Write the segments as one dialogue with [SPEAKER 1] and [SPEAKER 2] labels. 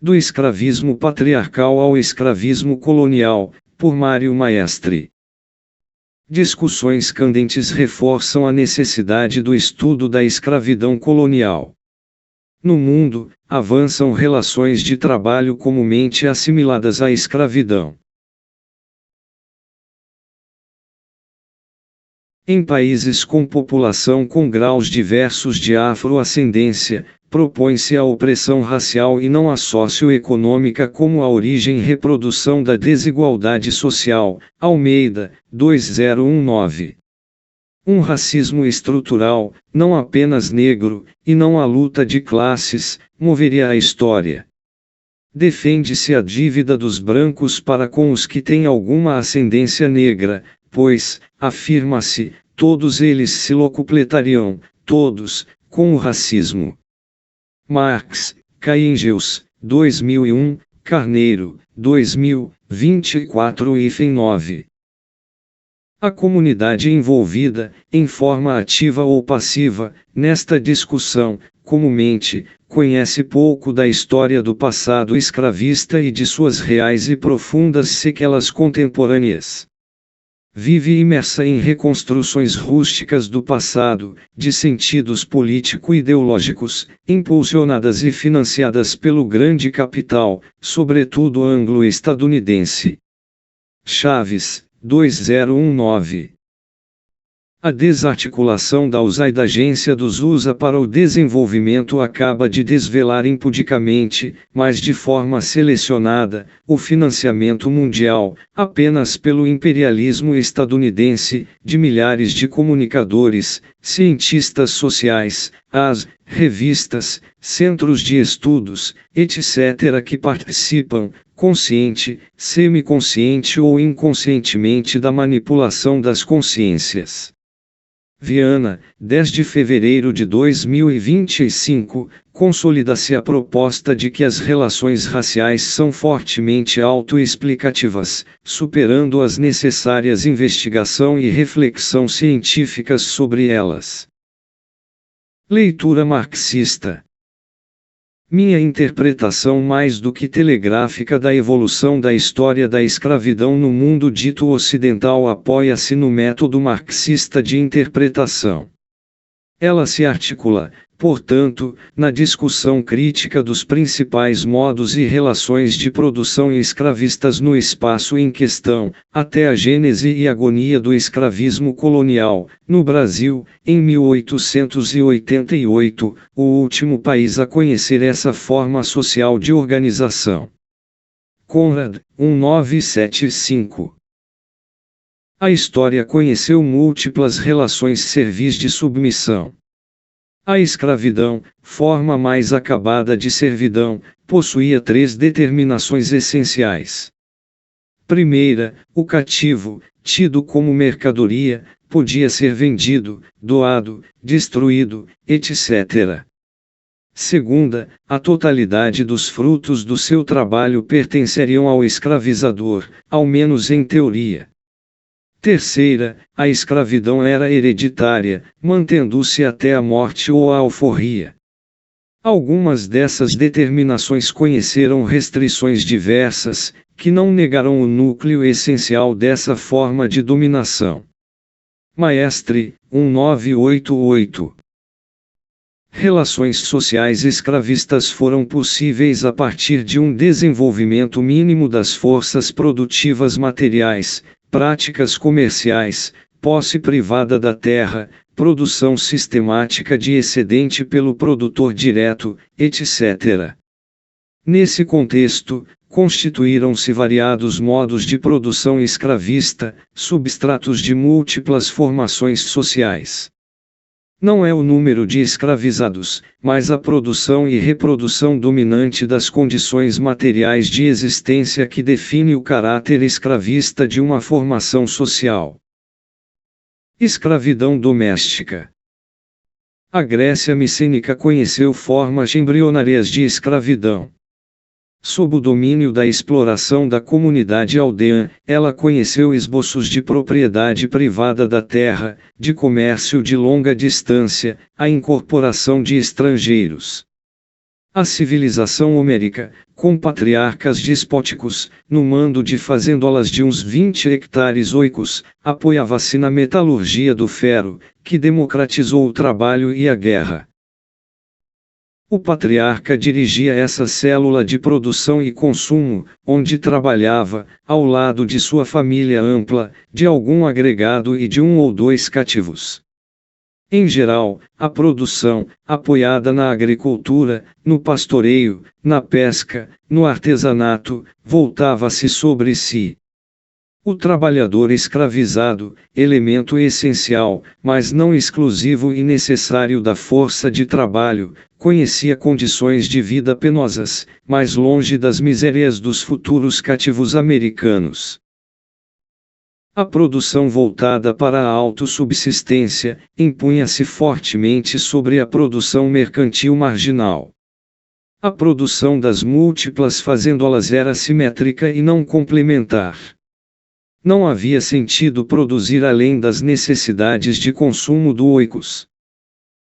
[SPEAKER 1] Do escravismo patriarcal ao escravismo colonial, por Mário Maestri. Discussões candentes reforçam a necessidade do estudo da escravidão colonial. No mundo, avançam relações de trabalho comumente assimiladas à escravidão. Em países com população com graus diversos de afroascendência, propõe-se a opressão racial e não a socioeconômica como a origem e reprodução da desigualdade social. Almeida, 2019. Um racismo estrutural, não apenas negro, e não a luta de classes, moveria a história. Defende-se a dívida dos brancos para com os que têm alguma ascendência negra, pois, afirma-se, todos eles se locupletariam, todos, com o racismo. Marx, Engels, 2001, Carneiro, 2024 9. A comunidade envolvida, em forma ativa ou passiva, nesta discussão, comumente, conhece pouco da história do passado escravista e de suas reais e profundas sequelas contemporâneas. Vive imersa em reconstruções rústicas do passado, de sentidos político-ideológicos, impulsionadas e financiadas pelo grande capital, sobretudo anglo-estadunidense. Chaves, 2019. A desarticulação da USA e da Agência dos USA para o Desenvolvimento acaba de desvelar impudicamente, mas de forma selecionada, o financiamento mundial, apenas pelo imperialismo estadunidense, de milhares de comunicadores, cientistas sociais, as revistas, centros de estudos, etc. que participam, consciente, semiconsciente ou inconscientemente da manipulação das consciências. Viana, 10 de fevereiro de 2025, consolida-se a proposta de que as relações raciais são fortemente autoexplicativas, superando as necessárias investigação e reflexão científicas sobre elas. Leitura marxista. Minha interpretação mais do que telegráfica da evolução da história da escravidão no mundo dito ocidental apoia-se no método marxista de interpretação. Ela se articula, portanto, na discussão crítica dos principais modos e relações de produção escravistas no espaço em questão, até a gênese e agonia do escravismo colonial, no Brasil, em 1888, o último país a conhecer essa forma social de organização. Conrad, 1975. A história conheceu múltiplas relações servis de submissão. A escravidão, forma mais acabada de servidão, possuía 3 determinações essenciais. Primeira, o cativo, tido como mercadoria, podia ser vendido, doado, destruído, etc. Segunda, a totalidade dos frutos do seu trabalho pertenceriam ao escravizador, ao menos em teoria. Terceira, a escravidão era hereditária, mantendo-se até a morte ou a alforria. Algumas dessas determinações conheceram restrições diversas, que não negaram o núcleo essencial dessa forma de dominação. Maestri, 1988. Relações sociais escravistas foram possíveis a partir de um desenvolvimento mínimo das forças produtivas materiais, práticas comerciais, posse privada da terra, produção sistemática de excedente pelo produtor direto, etc. Nesse contexto, constituíram-se variados modos de produção escravista, substratos de múltiplas formações sociais. Não é o número de escravizados, mas a produção e reprodução dominante das condições materiais de existência que define o caráter escravista de uma formação social. Escravidão doméstica. A Grécia micênica conheceu formas embrionárias de escravidão. Sob o domínio da exploração da comunidade aldeã, ela conheceu esboços de propriedade privada da terra, de comércio de longa distância, a incorporação de estrangeiros. A civilização homérica, com patriarcas despóticos, no mando de fazendolas de uns 20 hectares oicos, apoiava-se na metalurgia do ferro, que democratizou o trabalho e a guerra. O patriarca dirigia essa célula de produção e consumo, onde trabalhava, ao lado de sua família ampla, de algum agregado e de um ou dois cativos. Em geral, a produção, apoiada na agricultura, no pastoreio, na pesca, no artesanato, voltava-se sobre si. O trabalhador escravizado, elemento essencial, mas não exclusivo e necessário da força de trabalho, conhecia condições de vida penosas, mais longe das misérias dos futuros cativos americanos. A produção voltada para a autossubsistência impunha-se fortemente sobre a produção mercantil marginal. A produção das múltiplas fazendolas era simétrica e não complementar. Não havia sentido produzir além das necessidades de consumo do oicos.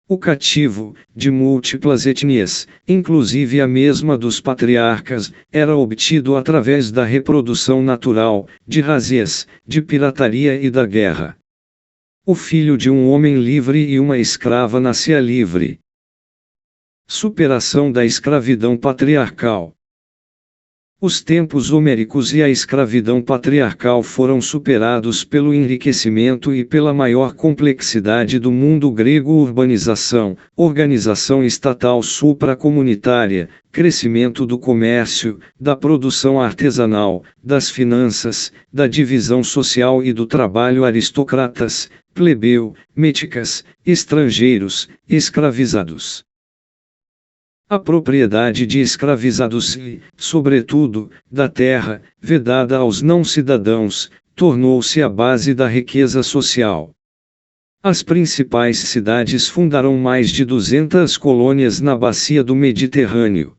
[SPEAKER 1] O cativo, de múltiplas etnias, inclusive a mesma dos patriarcas, era obtido através da reprodução natural, de razzias, de pirataria e da guerra. O filho de um homem livre e uma escrava nascia livre. Superação da escravidão patriarcal. Os tempos homéricos e a escravidão patriarcal foram superados pelo enriquecimento e pela maior complexidade do mundo grego: urbanização, organização estatal supracomunitária, crescimento do comércio, da produção artesanal, das finanças, da divisão social e do trabalho. Aristocratas, plebeu, méticas, estrangeiros, escravizados. A propriedade de escravizados e, sobretudo, da terra, vedada aos não-cidadãos, tornou-se a base da riqueza social. As principais cidades fundaram mais de 200 colônias na bacia do Mediterrâneo.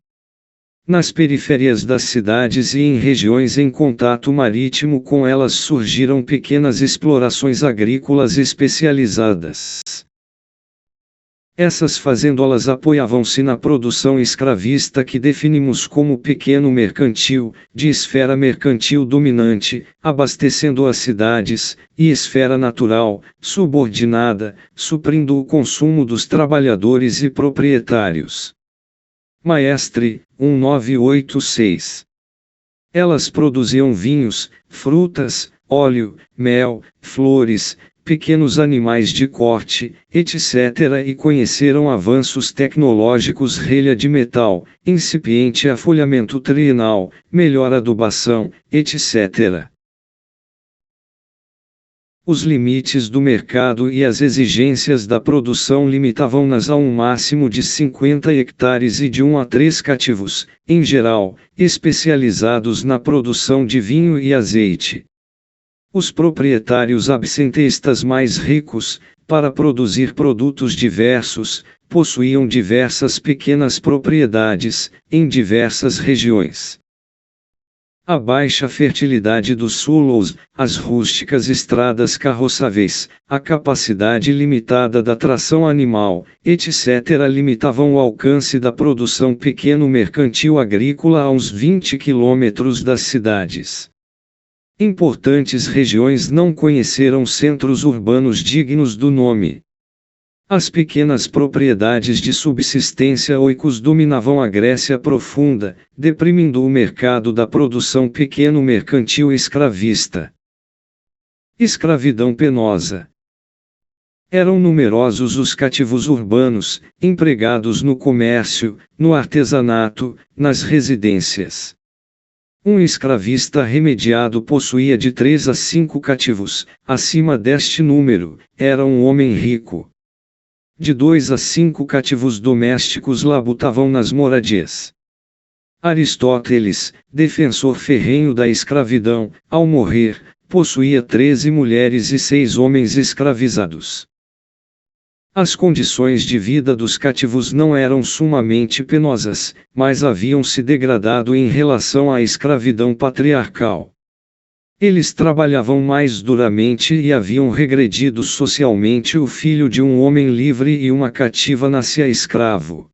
[SPEAKER 1] Nas periférias das cidades e em regiões em contato marítimo com elas surgiram pequenas explorações agrícolas especializadas. Essas fazendolas apoiavam-se na produção escravista que definimos como pequeno mercantil, de esfera mercantil dominante, abastecendo as cidades, e esfera natural, subordinada, suprindo o consumo dos trabalhadores e proprietários. Maestre, 1986. Elas produziam vinhos, frutas, óleo, mel, flores, pequenos animais de corte, etc. e conheceram avanços tecnológicos: relha de metal, incipiente afolhamento trienal, melhor adubação, etc. Os limites do mercado e as exigências da produção limitavam-nas a um máximo de 50 hectares e de 1 a 3 cativos, em geral, especializados na produção de vinho e azeite. Os proprietários absenteístas mais ricos, para produzir produtos diversos, possuíam diversas pequenas propriedades, em diversas regiões. A baixa fertilidade dos solos, as rústicas estradas carroçáveis, a capacidade limitada da tração animal, etc. limitavam o alcance da produção pequeno mercantil agrícola a uns 20 quilômetros das cidades. Importantes regiões não conheceram centros urbanos dignos do nome. As pequenas propriedades de subsistência oicos dominavam a Grécia profunda, deprimindo o mercado da produção pequeno mercantil escravista. Escravidão penosa. Eram numerosos os cativos urbanos, empregados no comércio, no artesanato, nas residências. Um escravista remediado possuía de 3 a 5 cativos. Acima deste número, era um homem rico. De 2 a 5 cativos domésticos labutavam nas moradias. Aristóteles, defensor ferrenho da escravidão, ao morrer, possuía 13 mulheres e 6 homens escravizados. As condições de vida dos cativos não eram sumamente penosas, mas haviam se degradado em relação à escravidão patriarcal. Eles trabalhavam mais duramente e haviam regredido socialmente. O filho de um homem livre e uma cativa nascia escravo.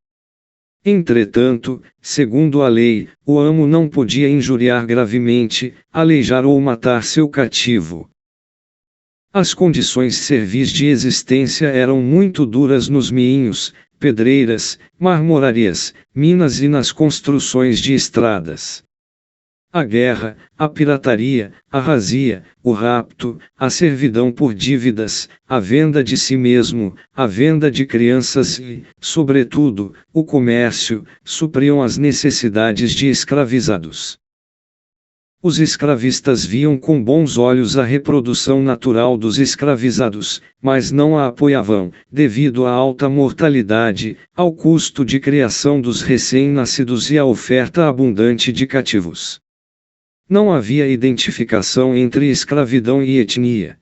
[SPEAKER 1] Entretanto, segundo a lei, o amo não podia injuriar gravemente, aleijar ou matar seu cativo. As condições servis de existência eram muito duras nos moinhos, pedreiras, marmorarias, minas e nas construções de estradas. A guerra, a pirataria, a razia, o rapto, a servidão por dívidas, a venda de si mesmo, a venda de crianças e, sobretudo, o comércio, supriam as necessidades de escravizados. Os escravistas viam com bons olhos a reprodução natural dos escravizados, mas não a apoiavam, devido à alta mortalidade, ao custo de criação dos recém-nascidos e à oferta abundante de cativos. Não havia identificação entre escravidão e etnia.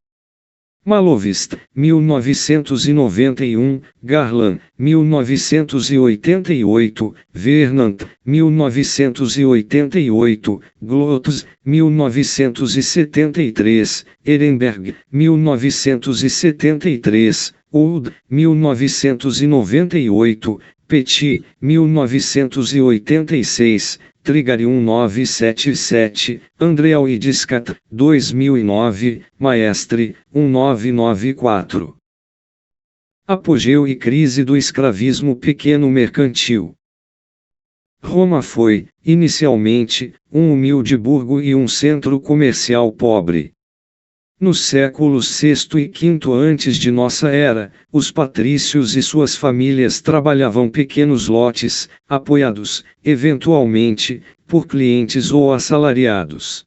[SPEAKER 1] Malovist, 1991, Garland, 1988, Vernant, 1988, Glotz, 1973, Ehrenberg, 1973, Old, 1998, Petit, 1986, Trigari 1977, Andreal e Discat, 2009, Maestre, 1994. Apogeu e crise do escravismo pequeno mercantil. Roma foi, inicialmente, um humilde burgo e um centro comercial pobre. Nos séculos VI e V antes de nossa era, os patrícios e suas famílias trabalhavam pequenos lotes, apoiados, eventualmente, por clientes ou assalariados.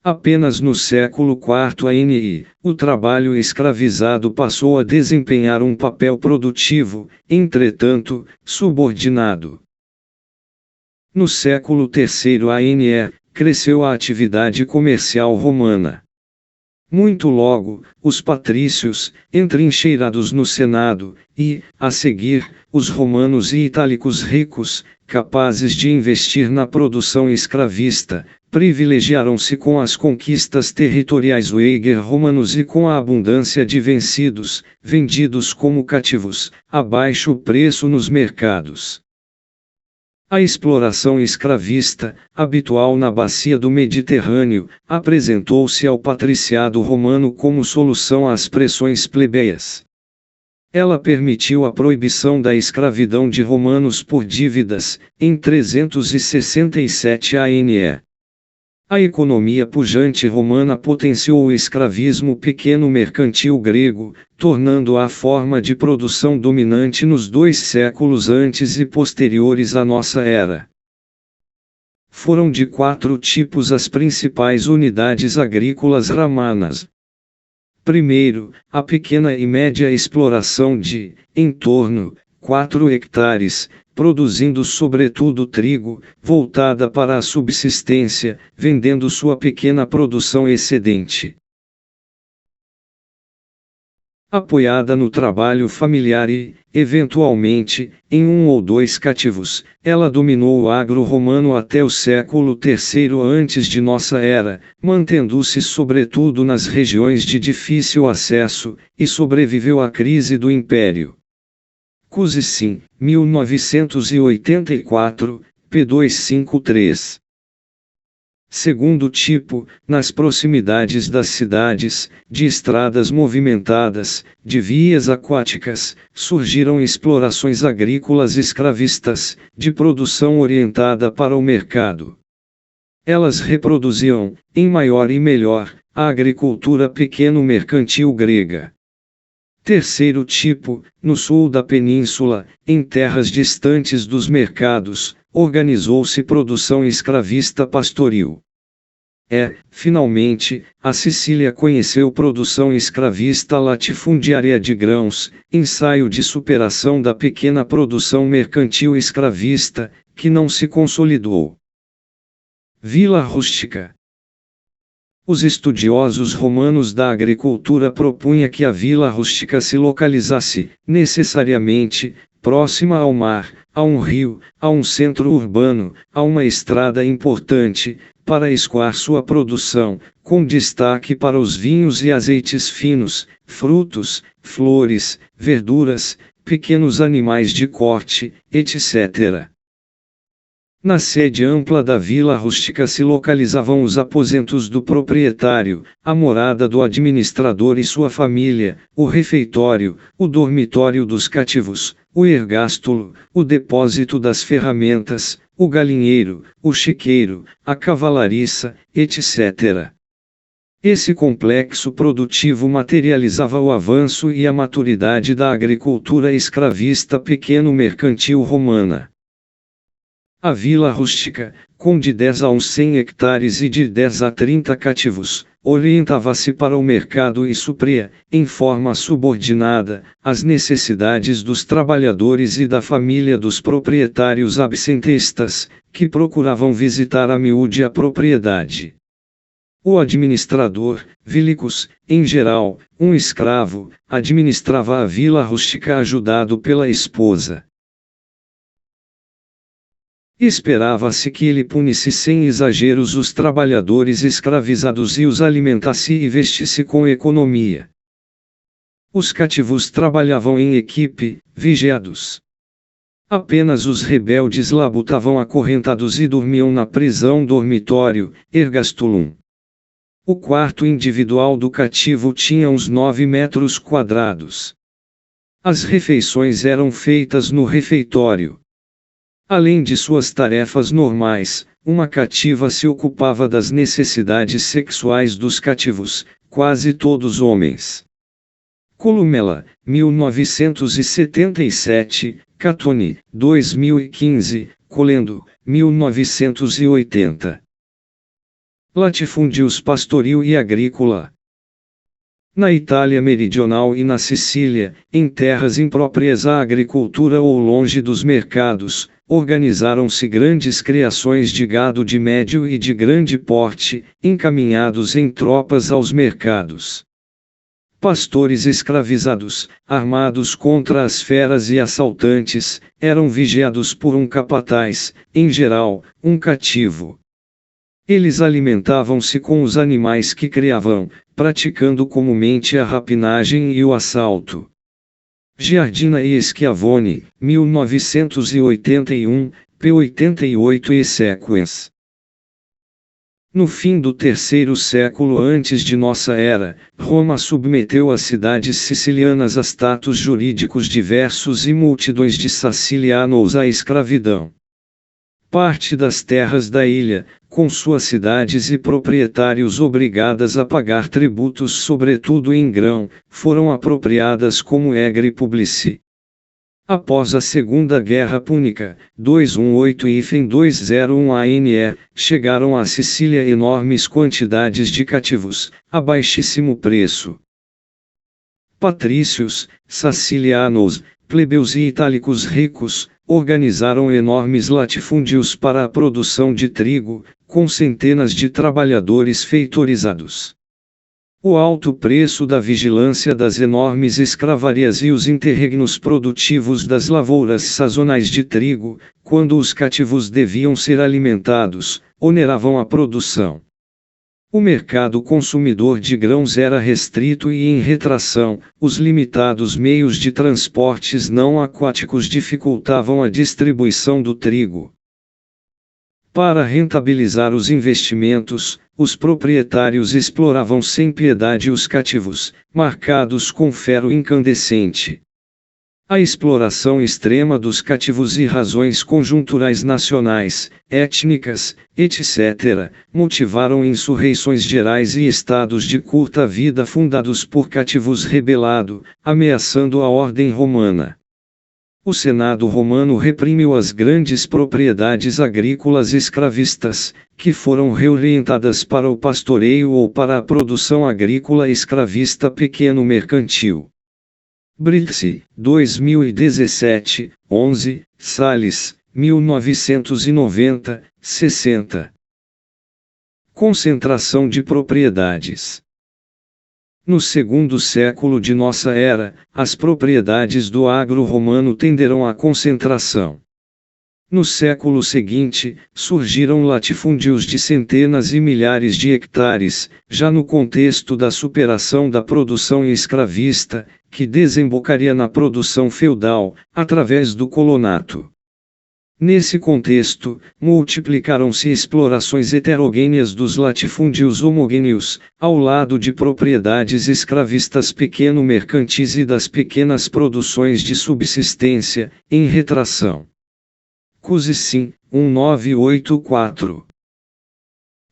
[SPEAKER 1] Apenas no século IV a.N.I., o trabalho escravizado passou a desempenhar um papel produtivo, entretanto, subordinado. No século III a.N.E., cresceu a atividade comercial romana. Muito logo, os patrícios, entrincheirados no Senado, e, a seguir, os romanos e itálicos ricos, capazes de investir na produção escravista, privilegiaram-se com as conquistas territoriais romanos e com a abundância de vencidos, vendidos como cativos, a baixo preço nos mercados. A exploração escravista, habitual na bacia do Mediterrâneo, apresentou-se ao patriciado romano como solução às pressões plebeias. Ela permitiu a proibição da escravidão de romanos por dívidas, em 367 a.N.E. A economia pujante romana potenciou o escravismo pequeno mercantil grego, tornando-a a forma de produção dominante nos 2 séculos antes e posteriores à nossa era. Foram de 4 tipos as principais unidades agrícolas romanas. Primeiro, a pequena e média exploração de, em torno, 4 hectares, produzindo sobretudo trigo, voltada para a subsistência, vendendo sua pequena produção excedente. Apoiada no trabalho familiar e, eventualmente, em 1 ou 2 cativos, ela dominou o agro romano até o século III antes de nossa era, mantendo-se sobretudo nas regiões de difícil acesso, e sobreviveu à crise do Império. Cusisin, 1984, p. 253. Segundo tipo, nas proximidades das cidades, de estradas movimentadas, de vias aquáticas, surgiram explorações agrícolas escravistas, de produção orientada para o mercado. Elas reproduziam, em maior e melhor, a agricultura pequeno-mercantil grega. Terceiro tipo, no sul da península, em terras distantes dos mercados, organizou-se produção escravista pastoril. Finalmente, a Sicília conheceu produção escravista latifundiária de grãos, ensaio de superação da pequena produção mercantil escravista, que não se consolidou. Vila rústica. Os estudiosos romanos da agricultura propunham que a vila rústica se localizasse, necessariamente, próxima ao mar, a um rio, a um centro urbano, a uma estrada importante, para escoar sua produção, com destaque para os vinhos e azeites finos, frutos, flores, verduras, pequenos animais de corte, etc. Na sede ampla da vila rústica se localizavam os aposentos do proprietário, a morada do administrador e sua família, o refeitório, o dormitório dos cativos, o ergástulo, o depósito das ferramentas, o galinheiro, o chiqueiro, a cavalariça, etc. Esse complexo produtivo materializava o avanço e a maturidade da agricultura escravista pequeno-mercantil romana. A vila rústica, com de 10 a uns 100 hectares e de 10 a 30 cativos, orientava-se para o mercado e supria, em forma subordinada, as necessidades dos trabalhadores e da família dos proprietários absenteístas, que procuravam visitar a miúde a propriedade. O administrador, vilicus, em geral, um escravo, administrava a vila rústica ajudado pela esposa. Esperava-se que ele punisse sem exageros os trabalhadores escravizados e os alimentasse e vestisse com economia. Os cativos trabalhavam em equipe, vigiados. Apenas os rebeldes labutavam acorrentados e dormiam na prisão dormitório, ergastulum. O quarto individual do cativo tinha uns 9 metros quadrados. As refeições eram feitas no refeitório. Além de suas tarefas normais, uma cativa se ocupava das necessidades sexuais dos cativos, quase todos homens. Columella, 1977, Catoni, 2015, Colendo, 1980. Latifúndios pastoril e agrícola. Na Itália meridional e na Sicília, em terras impróprias à agricultura ou longe dos mercados, organizaram-se grandes criações de gado de médio e de grande porte, encaminhados em tropas aos mercados. Pastores escravizados, armados contra as feras e assaltantes, eram vigiados por um capataz, em geral, um cativo. Eles alimentavam-se com os animais que criavam, praticando comumente a rapinagem e o assalto. Giardina e Schiavone, 1981, p. 88 e sequens. No fim do terceiro século antes de nossa era, Roma submeteu as cidades sicilianas a status jurídicos diversos e multidões de sicilianos à escravidão. Parte das terras da ilha, com suas cidades e proprietários obrigadas a pagar tributos sobretudo em grão, foram apropriadas como egre publici. Após a Segunda Guerra Púnica, 218-201 ANE, chegaram à Sicília enormes quantidades de cativos, a baixíssimo preço. Patrícios, sicilianos, plebeus e itálicos ricos, organizaram enormes latifúndios para a produção de trigo, com centenas de trabalhadores feitorizados. O alto preço da vigilância das enormes escravarias e os interregnos produtivos das lavouras sazonais de trigo, quando os cativos deviam ser alimentados, oneravam a produção. O mercado consumidor de grãos era restrito e em retração, os limitados meios de transportes não aquáticos dificultavam a distribuição do trigo. Para rentabilizar os investimentos, os proprietários exploravam sem piedade os cativos, marcados com ferro incandescente. A exploração extrema dos cativos e razões conjunturais nacionais, étnicas, etc., motivaram insurreições gerais e estados de curta vida fundados por cativos rebelado, ameaçando a ordem romana. O Senado romano reprimiu as grandes propriedades agrícolas escravistas, que foram reorientadas para o pastoreio ou para a produção agrícola escravista pequeno-mercantil. Britse, 2017, 11, Salles, 1990, 60. Concentração de propriedades. No segundo século de nossa era, as propriedades do agro romano tenderam à concentração. No século seguinte, surgiram latifúndios de centenas e milhares de hectares, já no contexto da superação da produção escravista, que desembocaria na produção feudal, através do colonato. Nesse contexto, multiplicaram-se explorações heterogêneas dos latifúndios homogêneos, ao lado de propriedades escravistas pequeno-mercantis e das pequenas produções de subsistência, em retração. Cusi 1984.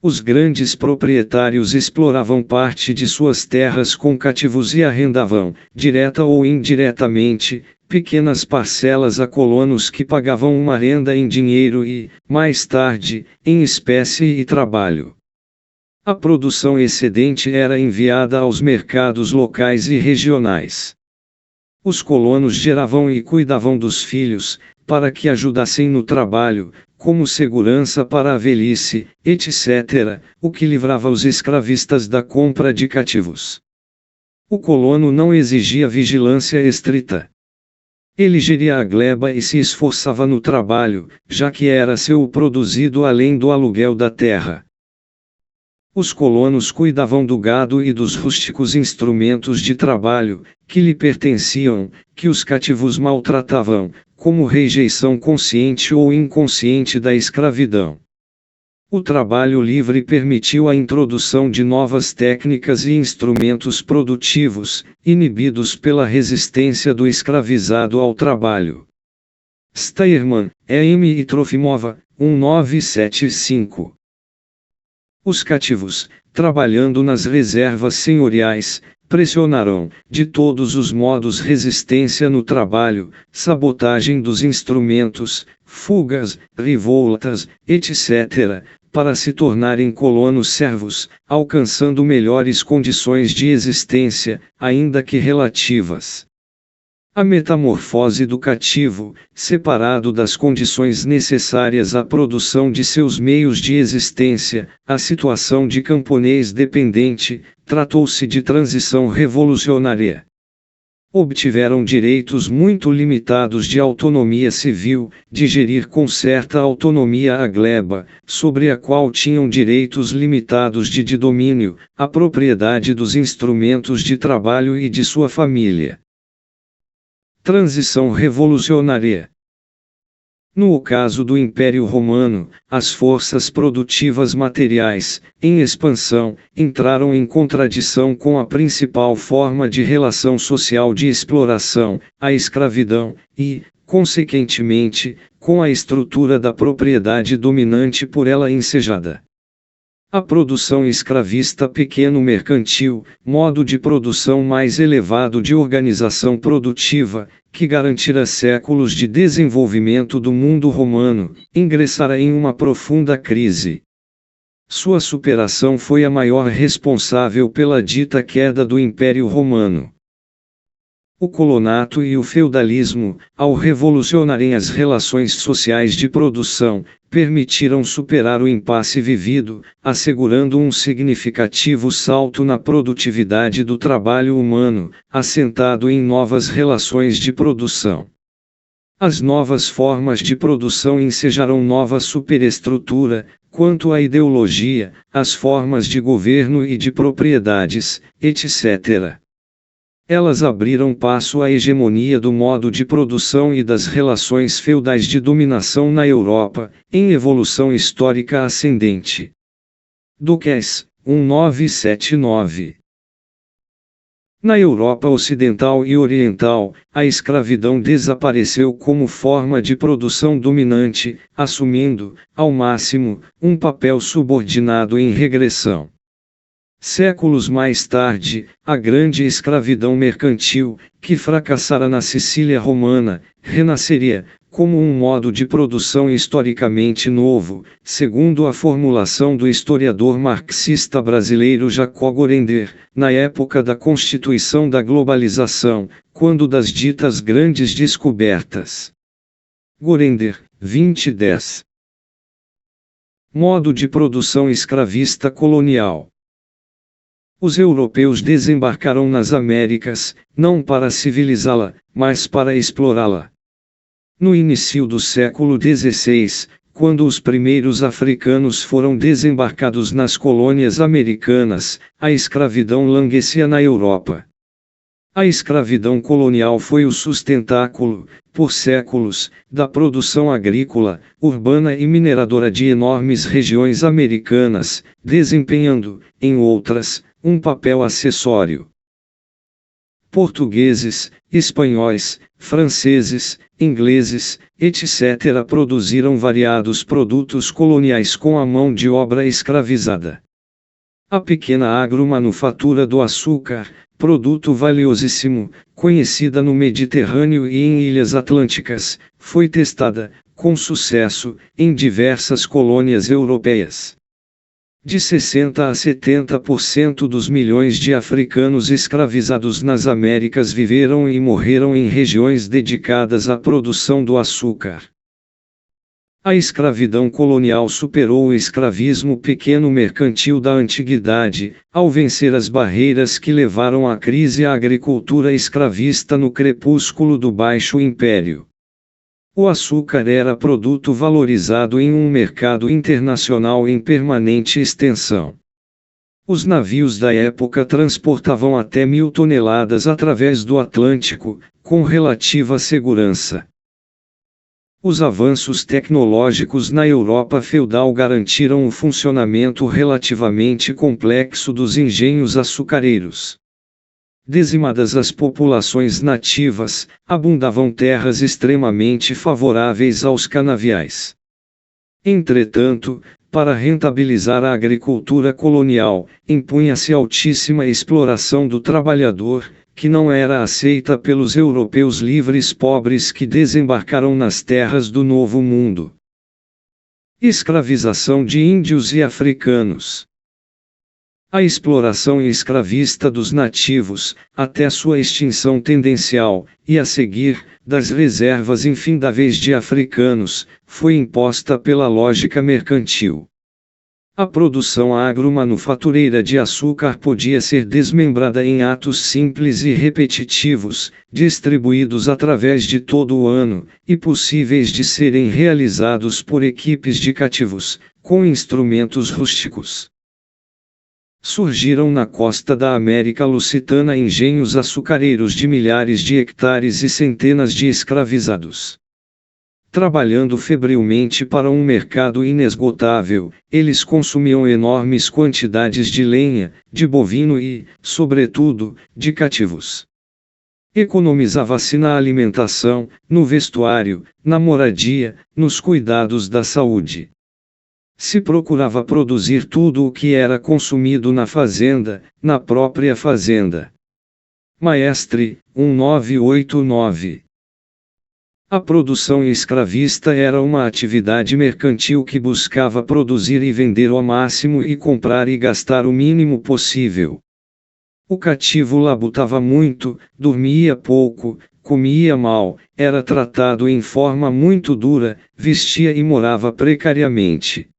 [SPEAKER 1] Os grandes proprietários exploravam parte de suas terras com cativos e arrendavam, direta ou indiretamente, pequenas parcelas a colonos que pagavam uma renda em dinheiro e, mais tarde, em espécie e trabalho. A produção excedente era enviada aos mercados locais e regionais. Os colonos geravam e cuidavam dos filhos, para que ajudassem no trabalho, como segurança para a velhice, etc., o que livrava os escravistas da compra de cativos. O colono não exigia vigilância estrita. Ele geria a gleba e se esforçava no trabalho, já que era seu produzido além do aluguel da terra. Os colonos cuidavam do gado e dos rústicos instrumentos de trabalho, que lhe pertenciam, que os cativos maltratavam, como rejeição consciente ou inconsciente da escravidão. O trabalho livre permitiu a introdução de novas técnicas e instrumentos produtivos, inibidos pela resistência do escravizado ao trabalho. Steyerman, E.M. e Trofimova, 1975. Os cativos, trabalhando nas reservas senhoriais, pressionaram, de todos os modos, resistência no trabalho, sabotagem dos instrumentos, fugas, revoltas, etc., para se tornarem colonos servos, alcançando melhores condições de existência, ainda que relativas. A metamorfose do cativo, separado das condições necessárias à produção de seus meios de existência, a situação de camponês dependente, tratou-se de transição revolucionária. Obtiveram direitos muito limitados de autonomia civil, de gerir com certa autonomia a gleba, sobre a qual tinham direitos limitados de domínio, a propriedade dos instrumentos de trabalho e de sua família. Transição revolucionária. No caso do Império Romano, as forças produtivas materiais, em expansão, entraram em contradição com a principal forma de relação social de exploração, a escravidão, e, consequentemente, com a estrutura da propriedade dominante por ela ensejada. A produção escravista pequeno-mercantil, modo de produção mais elevado de organização produtiva, que garantira séculos de desenvolvimento do mundo romano, ingressara em uma profunda crise. Sua superação foi a maior responsável pela dita queda do Império Romano. O colonato e o feudalismo, ao revolucionarem as relações sociais de produção, permitiram superar o impasse vivido, assegurando um significativo salto na produtividade do trabalho humano, assentado em novas relações de produção. As novas formas de produção ensejaram nova superestrutura, quanto à ideologia, as formas de governo e de propriedades, etc. Elas abriram passo à hegemonia do modo de produção e das relações feudais de dominação na Europa, em evolução histórica ascendente. Duquesne, 1979. Na Europa Ocidental e Oriental, a escravidão desapareceu como forma de produção dominante, assumindo, ao máximo, um papel subordinado em regressão. Séculos mais tarde, a grande escravidão mercantil, que fracassara na Sicília romana, renasceria, como um modo de produção historicamente novo, segundo a formulação do historiador marxista brasileiro Jacob Gorender, na época da constituição da globalização, quando das ditas grandes descobertas. Gorender, 2010. Modo de produção escravista colonial. Os europeus desembarcaram nas Américas, não para civilizá-la, mas para explorá-la. No início do século XVI, quando os primeiros africanos foram desembarcados nas colônias americanas, a escravidão languecia na Europa. A escravidão colonial foi o sustentáculo, por séculos, da produção agrícola, urbana e mineradora de enormes regiões americanas, desempenhando, em outras, um papel acessório. Portugueses, espanhóis, franceses, ingleses, etc. produziram variados produtos coloniais com a mão de obra escravizada. A pequena agromanufatura do açúcar, produto valiosíssimo, conhecida no Mediterrâneo e em ilhas atlânticas, foi testada, com sucesso, em diversas colônias europeias. De 60% a 70% dos milhões de africanos escravizados nas Américas viveram e morreram em regiões dedicadas à produção do açúcar. A escravidão colonial superou o escravismo pequeno mercantil da antiguidade, ao vencer as barreiras que levaram à crise à agricultura escravista no crepúsculo do Baixo Império. O açúcar era produto valorizado em um mercado internacional em permanente extensão. Os navios da época transportavam até 1.000 toneladas através do Atlântico, com relativa segurança. Os avanços tecnológicos na Europa feudal garantiram o funcionamento relativamente complexo dos engenhos açucareiros. Dizimadas as populações nativas, abundavam terras extremamente favoráveis aos canaviais. Entretanto, para rentabilizar a agricultura colonial, impunha-se altíssima exploração do trabalhador, que não era aceita pelos europeus livres pobres que desembarcaram nas terras do Novo Mundo. Escravização de índios e africanos. A exploração escravista dos nativos, até sua extinção tendencial, e a seguir, das reservas infindáveis de africanos, foi imposta pela lógica mercantil. A produção agromanufatureira de açúcar podia ser desmembrada em atos simples e repetitivos, distribuídos através de todo o ano, e possíveis de serem realizados por equipes de cativos, com instrumentos rústicos. Surgiram na costa da América Lusitana engenhos açucareiros de milhares de hectares e centenas de escravizados. Trabalhando febrilmente para um mercado inesgotável, eles consumiam enormes quantidades de lenha, de bovino e, sobretudo, de cativos. Economizava-se na alimentação, no vestuário, na moradia, nos cuidados da saúde. Se procurava produzir tudo o que era consumido na fazenda, na própria fazenda. Maestre, 1989. A produção escravista era uma atividade mercantil que buscava produzir e vender ao máximo e comprar e gastar o mínimo possível. O cativo labutava muito, dormia pouco, comia mal, era tratado em forma muito dura, vestia e morava precariamente.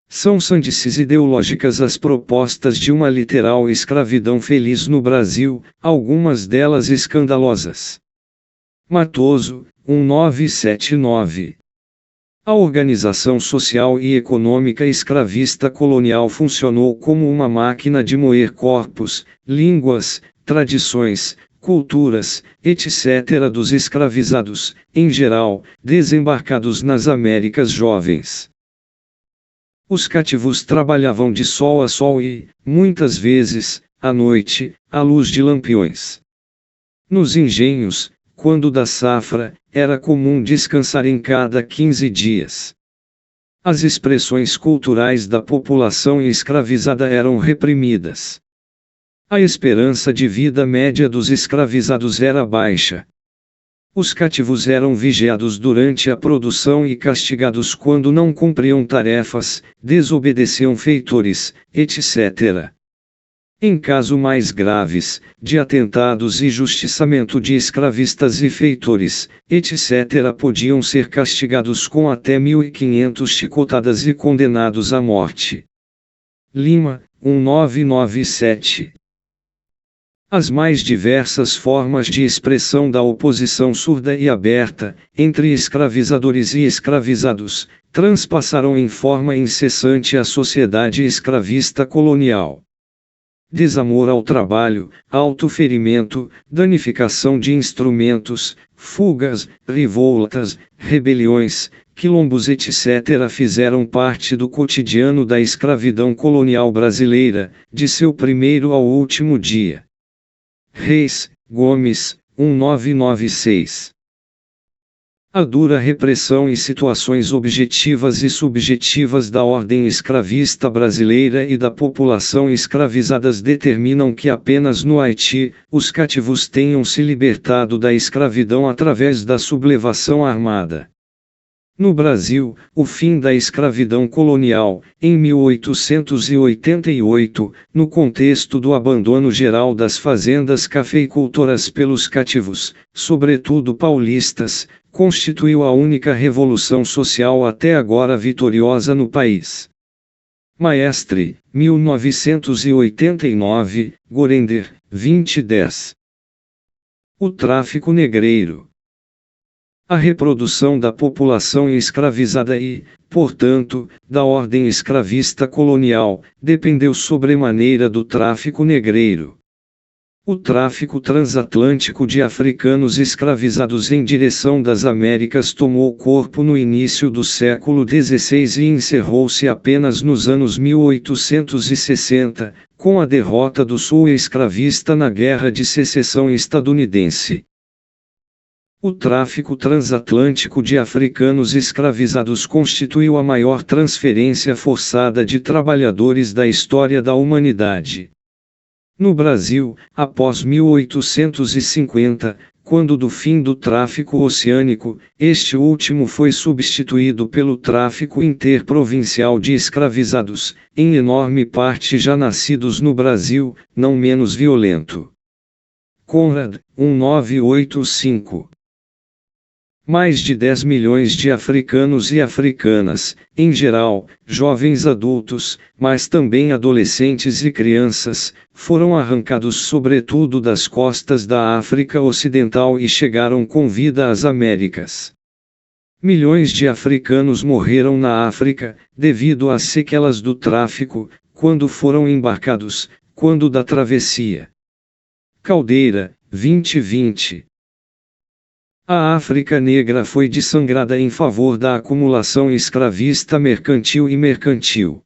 [SPEAKER 1] São sandices ideológicas as propostas de uma literal escravidão feliz no Brasil, algumas delas escandalosas. Matoso, 1979. A organização social e econômica escravista colonial funcionou como uma máquina de moer corpos, línguas, tradições, culturas, etc. dos escravizados, em geral, desembarcados nas Américas jovens. Os cativos trabalhavam de sol a sol e, muitas vezes, à noite, à luz de lampiões. Nos engenhos, quando da safra, era comum descansar em cada 15 dias. As expressões culturais da população escravizada eram reprimidas. A esperança de vida média dos escravizados era baixa. Os cativos eram vigiados durante a produção e castigados quando não cumpriam tarefas, desobedeciam feitores, etc. Em casos mais graves, de atentados e justiçamento de escravistas e feitores, etc. podiam ser castigados com até 1.500 chicotadas e condenados à morte. Lima, 1997. As mais diversas formas de expressão da oposição surda e aberta, entre escravizadores e escravizados, transpassaram em forma incessante a sociedade escravista colonial. Desamor ao trabalho, autoferimento, danificação de instrumentos, fugas, revoltas, rebeliões, quilombos etc. fizeram parte do cotidiano da escravidão colonial brasileira, de seu primeiro ao último dia. Reis, Gomes, 1996. A dura repressão e situações objetivas e subjetivas da ordem escravista brasileira e da população escravizadas determinam que apenas no Haiti, os cativos tenham se libertado da escravidão através da sublevação armada. No Brasil, o fim da escravidão colonial, em 1888, no contexto do abandono geral das fazendas cafeicultoras pelos cativos, sobretudo paulistas, constituiu a única revolução social até agora vitoriosa no país. Maestre, 1989, Gorender, 2010. O tráfico negreiro. A reprodução da população escravizada e, portanto, da ordem escravista colonial, dependeu sobremaneira do tráfico negreiro. O tráfico transatlântico de africanos escravizados em direção das Américas tomou corpo no início do século XVI e encerrou-se apenas nos anos 1860, com a derrota do sul escravista na Guerra de Secessão estadunidense. O tráfico transatlântico de africanos escravizados constituiu a maior transferência forçada de trabalhadores da história da humanidade. No Brasil, após 1850, quando do fim do tráfico oceânico, este último foi substituído pelo tráfico interprovincial de escravizados, em enorme parte já nascidos no Brasil, não menos violento. Conrad, 1985. Mais de 10 milhões de africanos e africanas, em geral, jovens adultos, mas também adolescentes e crianças, foram arrancados sobretudo das costas da África Ocidental e chegaram com vida às Américas. Milhões de africanos morreram na África, devido às sequelas do tráfico, quando foram embarcados, quando da travessia. Caldeira, 2020. A África Negra foi dessangrada em favor da acumulação escravista mercantil e mercantil.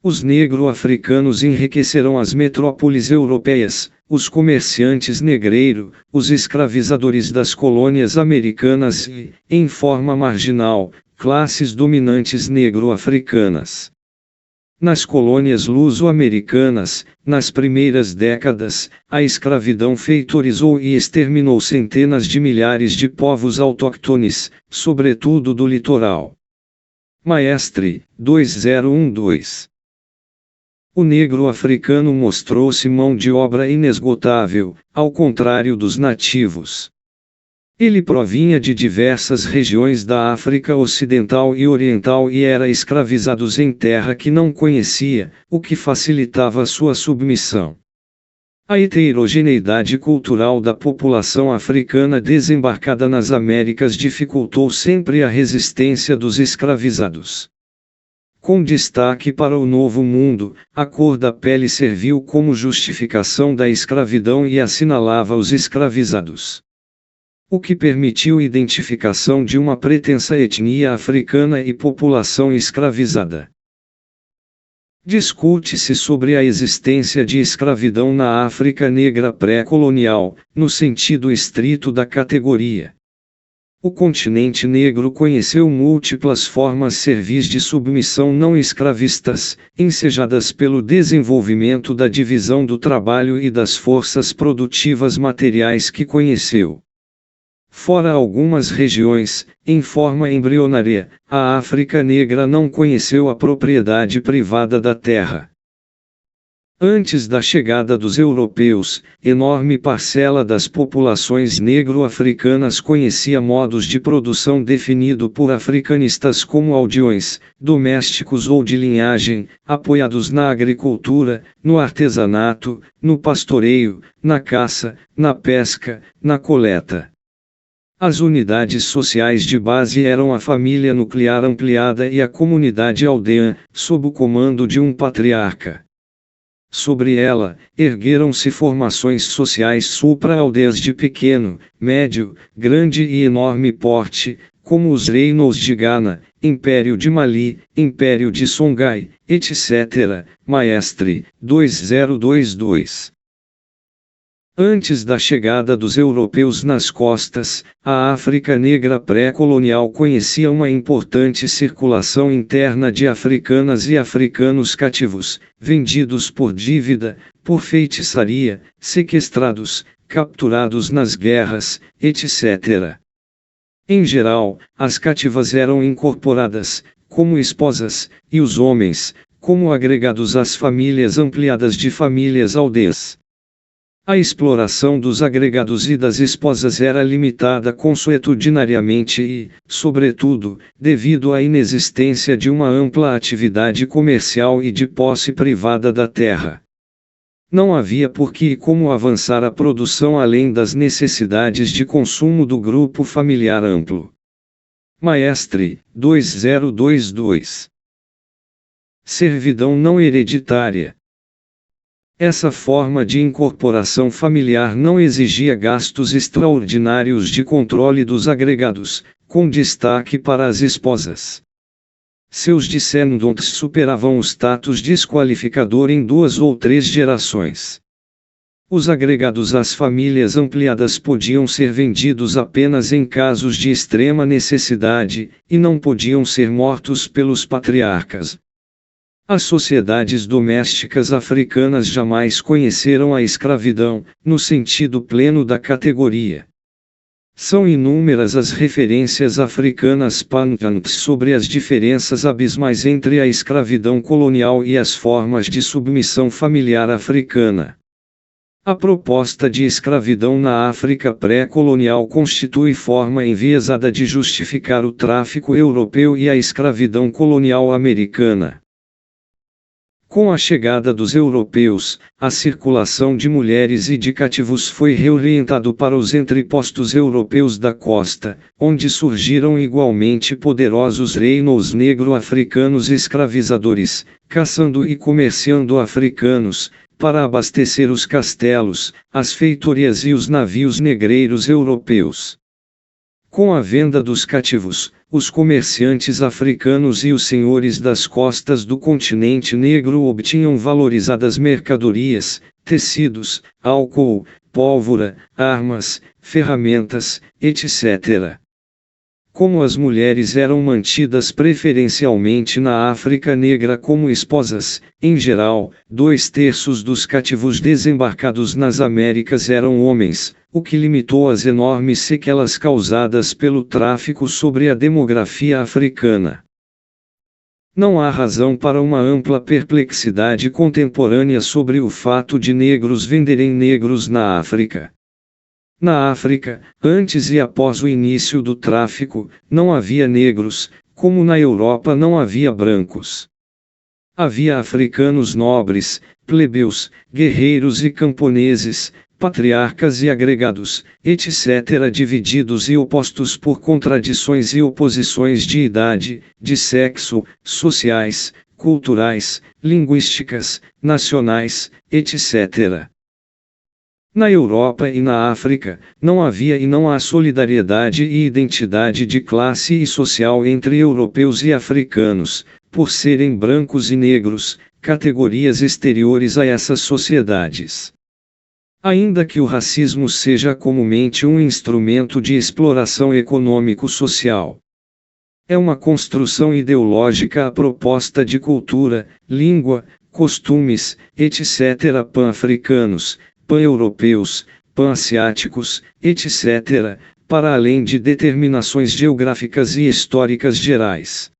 [SPEAKER 1] Os negro-africanos enriqueceram as metrópoles europeias, os comerciantes negreiro, os escravizadores das colônias americanas e, em forma marginal, classes dominantes negro-africanas. Nas colônias luso-americanas, nas primeiras décadas, a escravidão feitorizou e exterminou centenas de milhares de povos autóctones, sobretudo do litoral. Maestre, 2012. O negro africano mostrou-se mão de obra inesgotável, ao contrário dos nativos. Ele provinha de diversas regiões da África Ocidental e Oriental e era escravizado em terra que não conhecia, o que facilitava sua submissão. A heterogeneidade cultural da população africana desembarcada nas Américas dificultou sempre a resistência dos escravizados. Com destaque para o Novo Mundo, a cor da pele serviu como justificação da escravidão e assinalava os escravizados. O que permitiu identificação de uma pretensa etnia africana e população escravizada. Discute-se sobre a existência de escravidão na África Negra pré-colonial, no sentido estrito da categoria. O continente negro conheceu múltiplas formas servis de submissão não escravistas, ensejadas pelo desenvolvimento da divisão do trabalho e das forças produtivas materiais que conheceu. Fora algumas regiões, em forma embrionária, a África Negra não conheceu a propriedade privada da terra. Antes da chegada dos europeus, enorme parcela das populações negro-africanas conhecia modos de produção definido por africanistas como aldeões, domésticos ou de linhagem, apoiados na agricultura, no artesanato, no pastoreio, na caça, na pesca, na coleta. As unidades sociais de base eram a família nuclear ampliada e a comunidade aldeã, sob o comando de um patriarca. Sobre ela, ergueram-se formações sociais supra-aldeias de pequeno, médio, grande e enorme porte, como os reinos de Gana, Império de Mali, Império de Songhai, etc. Maestre, 2022. Antes da chegada dos europeus nas costas, a África negra pré-colonial conhecia uma importante circulação interna de africanas e africanos cativos, vendidos por dívida, por feitiçaria, sequestrados, capturados nas guerras, etc. Em geral, as cativas eram incorporadas, como esposas, e os homens, como agregados às famílias ampliadas de famílias aldeias. A exploração dos agregados e das esposas era limitada consuetudinariamente e, sobretudo, devido à inexistência de uma ampla atividade comercial e de posse privada da terra. Não havia por que e como avançar a produção além das necessidades de consumo do grupo familiar amplo. Maestre, 2022. Servidão não hereditária. Essa forma de incorporação familiar não exigia gastos extraordinários de controle dos agregados, com destaque para as esposas. Seus descendentes superavam o status desqualificador em 2 ou 3 gerações. Os agregados às famílias ampliadas podiam ser vendidos apenas em casos de extrema necessidade, e não podiam ser mortos pelos patriarcas. As sociedades domésticas africanas jamais conheceram a escravidão, no sentido pleno da categoria. São inúmeras as referências africanas pungentes sobre as diferenças abismais entre a escravidão colonial e as formas de submissão familiar africana. A proposta de escravidão na África pré-colonial constitui forma enviesada de justificar o tráfico europeu e a escravidão colonial americana. Com a chegada dos europeus, a circulação de mulheres e de cativos foi reorientado para os entrepostos europeus da costa, onde surgiram igualmente poderosos reinos negro-africanos escravizadores, caçando e comerciando africanos, para abastecer os castelos, as feitorias e os navios negreiros europeus. Com a venda dos cativos, os comerciantes africanos e os senhores das costas do continente negro obtinham valorizadas mercadorias, tecidos, álcool, pólvora, armas, ferramentas, etc. Como as mulheres eram mantidas preferencialmente na África negra como esposas, em geral, 2/3 dos cativos desembarcados nas Américas eram homens, o que limitou as enormes sequelas causadas pelo tráfico sobre a demografia africana. Não há razão para uma ampla perplexidade contemporânea sobre o fato de negros venderem negros na África. Na África, antes e após o início do tráfico, não havia negros, como na Europa não havia brancos. Havia africanos nobres, plebeus, guerreiros e camponeses, patriarcas e agregados, etc. divididos e opostos por contradições e oposições de idade, de sexo, sociais, culturais, linguísticas, nacionais, etc. Na Europa e na África, não havia e não há solidariedade e identidade de classe e social entre europeus e africanos, por serem brancos e negros, categorias exteriores a essas sociedades. Ainda que o racismo seja comumente um instrumento de exploração econômico-social. É uma construção ideológica a proposta de cultura, língua, costumes, etc. pan-africanos, pan-europeus, pan-asiáticos, etc., para além de determinações geográficas e históricas gerais.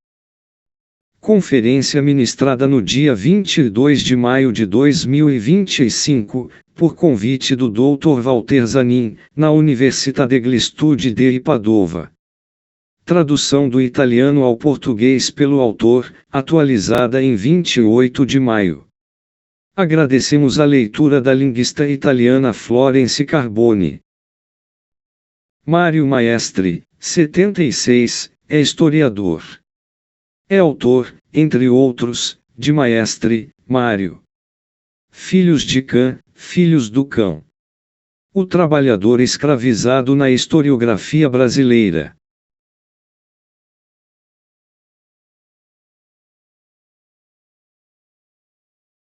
[SPEAKER 1] Conferência ministrada no dia 22 de maio de 2025, por convite do Dr. Walter Zanin, na Università degli Studi di Padova. Tradução do italiano ao português pelo autor, atualizada em 28 de maio. Agradecemos a leitura da linguista italiana Florence Carboni. Mário Maestri, 76, é historiador. É autor, entre outros, de Maestri, Mário. Filhos de Cã, Filhos do Cão. O trabalhador escravizado na historiografia brasileira.